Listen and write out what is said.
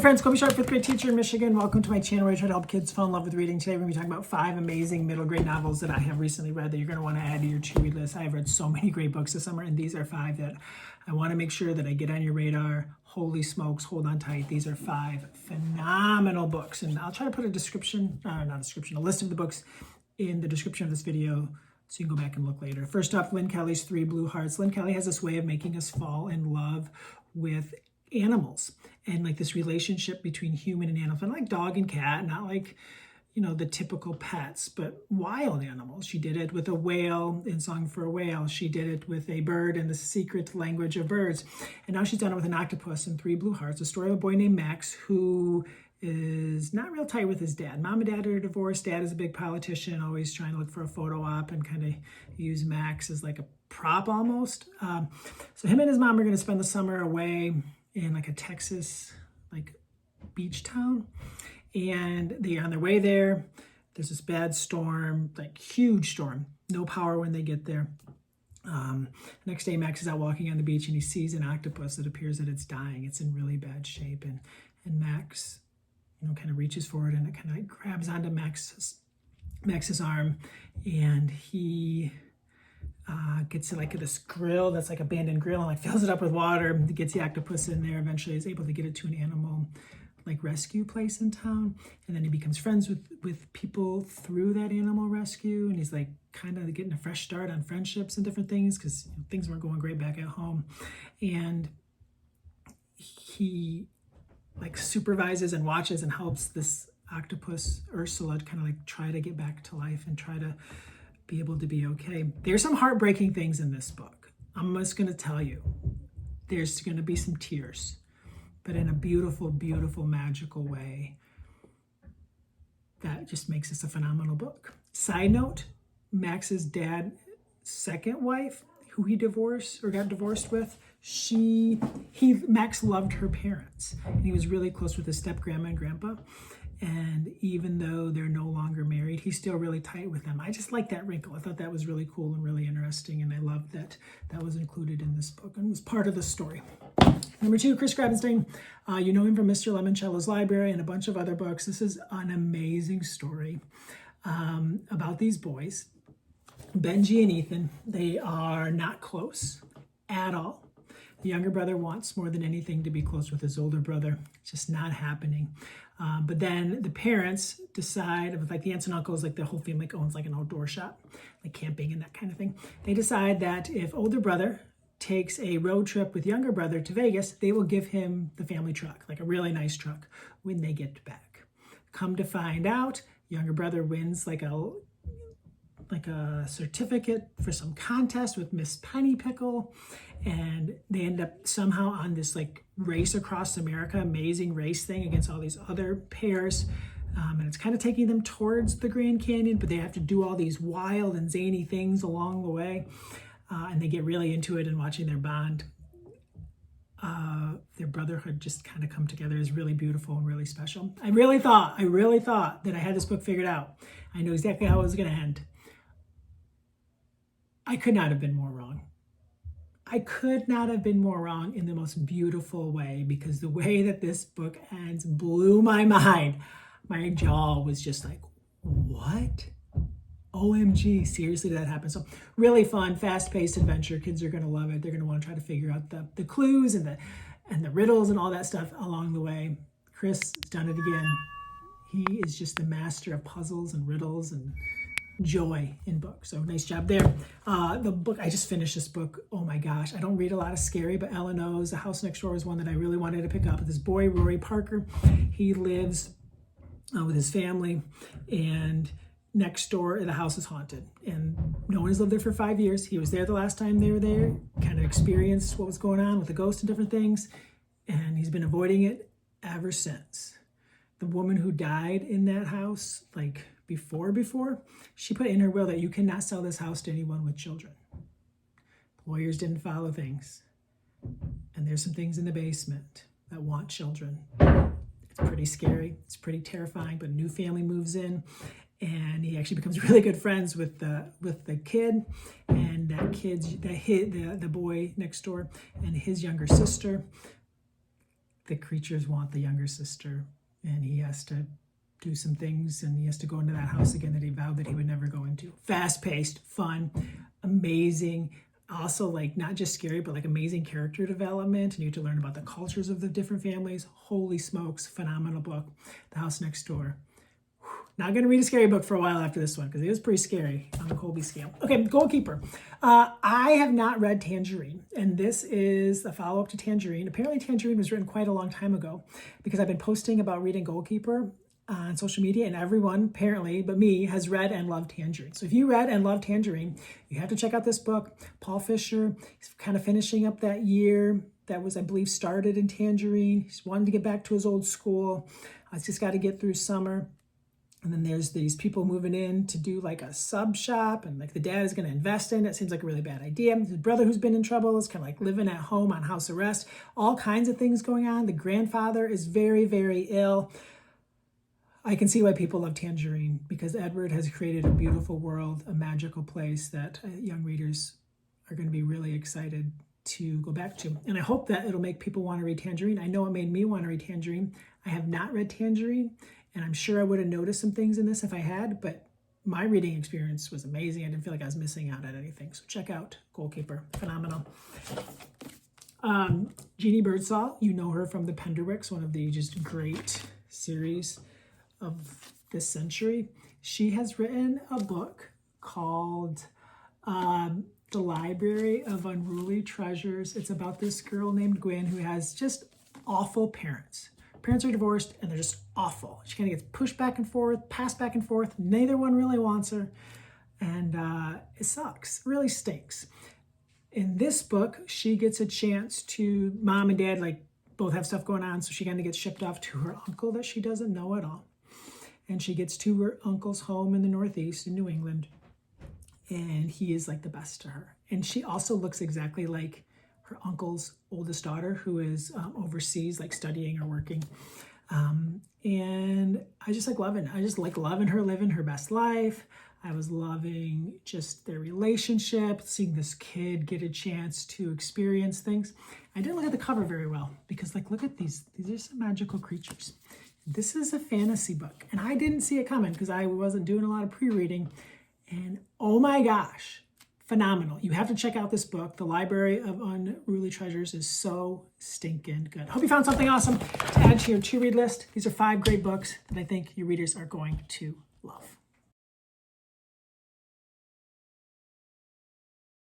friends, Colby, fifth grade teacher in Michigan. Welcome to my channel where I try to help kids fall in love with reading. Today we're going to be talking about 5 amazing middle grade novels that I have recently read that you're going to want to add to your to-read list. I have read so many great books this summer, and these are 5 that I want to make sure that I get on your radar. Holy smokes, hold on tight. These are 5 phenomenal books, and I'll try to put a list of the books in the description of this video so you can go back and look later. First off, Lynn Kelly's 3 Blue Hearts. Lynn Kelly has this way of making us fall in love with animals and like this relationship between human and animal, not like dog and cat, not like, you know, the typical pets, but wild animals. She did it with a whale in Song for a Whale. She did it with a bird in The Secret Language of Birds. And now she's done it with an octopus in 3 Blue Hearts, a story of a boy named Max who is not real tight with his dad. Mom and dad are divorced. Dad is a big politician, always trying to look for a photo op and kind of use Max as like a prop almost. So him and his mom are going to spend the summer away in like a Texas like beach town, and they're on their way there. There's this bad storm, like huge storm, no power when they get there. Next day Max is out walking on the beach and he sees an octopus that appears that it's dying. It's in really bad shape, and Max, you know, kind of reaches forward and it kind of like grabs onto Max's arm, and he gets to like this grill that's like abandoned grill and like fills it up with water, gets the octopus in there, eventually is able to get it to an animal like rescue place in town, and then he becomes friends with people through that animal rescue, and he's like kind of getting a fresh start on friendships and different things because, you know, things weren't going great back at home, and he like supervises and watches and helps this octopus Ursula kind of like try to get back to life and try to be able to be okay. There's some heartbreaking things in this book. I'm just going to tell you, there's going to be some tears, but in a beautiful, beautiful, magical way that just makes this a phenomenal book. Side note, Max's dad's second wife, who he divorced or got divorced with, Max loved her parents, and he was really close with his step grandma and grandpa. And even though they're no longer married, he's still really tight with them. I just like that wrinkle. I thought that was really cool and really interesting, and I love that that was included in this book and was part of the story. Number 2, Chris Grabenstein. You know him from Mr. Lemoncello's Library and a bunch of other books. This is an amazing story about these boys, Benji and Ethan. They are not close at all. The younger brother wants more than anything to be close with his older brother. It's just not happening. But then the parents decide, with like the aunts and uncles, like the whole family owns like an outdoor shop, like camping and that kind of thing. They decide that if older brother takes a road trip with younger brother to Vegas, they will give him the family truck, like a really nice truck, when they get back. Come to find out, younger brother wins like a certificate for some contest with Miss Penny Pickle, and they end up somehow on this like race across America, amazing race thing against all these other pairs, and it's kind of taking them towards the Grand Canyon, but they have to do all these wild and zany things along the way, and they get really into it, and watching their bond, their brotherhood just kind of come together is really beautiful and really special. I really thought that I had this book figured out. I knew exactly how it was going to end. I could not have been more wrong. I could not have been more wrong in the most beautiful way, because the way that this book ends blew my mind. My jaw was just like, what? OMG, seriously, that happened? So really fun, fast-paced adventure. Kids are going to love it. They're going to want to try to figure out the clues and the riddles and all that stuff along the way. Chris has done it again. He is just the master of puzzles and riddles and joy in books. So nice job there. The book, I just finished this book. Oh my gosh. I don't read a lot of scary, but Ella knows. The House Next Door was one that I really wanted to pick up. This boy, Rory Parker, he lives with his family, and next door the house is haunted, and no one has lived there for 5 years. He was there the last time they were there, kind of experienced what was going on with the ghost and different things, and he's been avoiding it ever since. The woman who died in that house, like before, she put in her will that you cannot sell this house to anyone with children. Lawyers didn't follow things, and there's some things in the basement that want children. It's pretty scary, it's pretty terrifying, but a new family moves in, and he actually becomes really good friends with the kid, and the boy next door and his younger sister. the creatures want the younger sister, and he has to do some things, and he has to go into that house again that he vowed that he would never go into. Fast-paced, fun, amazing. Also, like, not just scary, but like amazing character development, and you get to learn about the cultures of the different families. Holy smokes, phenomenal book. The House Next Door. Not going to read a scary book for a while after this one, because it was pretty scary on the Colby scale. Okay, Goalkeeper. I have not read Tangerine, and this is the follow-up to Tangerine. Apparently Tangerine was written quite a long time ago, because I've been posting about reading Goalkeeper on social media, and everyone, apparently, but me, has read and loved Tangerine. So if you read and loved Tangerine, you have to check out this book. Paul Fisher, he's kind of finishing up that year that was, I believe, started in Tangerine. He's wanted to get back to his old school. He's just got to get through summer. And then there's these people moving in to do like a sub shop, and like the dad is going to invest in it. Seems like a really bad idea. His brother, who's been in trouble, is kind of like living at home on house arrest. All kinds of things going on. The grandfather is very, very ill. I can see why people love Tangerine, because Edward has created a beautiful world, a magical place that young readers are going to be really excited to go back to. And I hope that it'll make people want to read Tangerine. I know it made me want to read Tangerine. I have not read Tangerine, and I'm sure I would have noticed some things in this if I had, but my reading experience was amazing. I didn't feel like I was missing out on anything. So check out Goalkeeper. Phenomenal. Jeannie Birdsall, you know her from the Penderwicks, one of the just great series of this century. She has written a book called The Library of Unruly Treasures. It's about this girl named Gwen who has just awful parents. Parents are divorced and they're just awful. She kind of gets pushed back and forth, passed back and forth. Neither one really wants her. And it sucks. It really stinks. In this book, she gets a chance to, mom and dad like both have stuff going on, so she kind of gets shipped off to her uncle that she doesn't know at all. And she gets to her uncle's home in the Northeast in New England. And he is like the best to her. And she also looks exactly like her uncle's oldest daughter, who is overseas, like studying or working. And I just like loving her living her best life. I was loving just their relationship, seeing this kid get a chance to experience things. I didn't look at the cover very well, because like, look at these are some magical creatures. This is a fantasy book, and I didn't see it coming because I wasn't doing a lot of pre-reading. And oh my gosh, phenomenal. You have to check out this book. The Library of Unruly Treasures is so stinking good. Hope you found something awesome to add to your to-read list. These are 5 great books that I think your readers are going to love.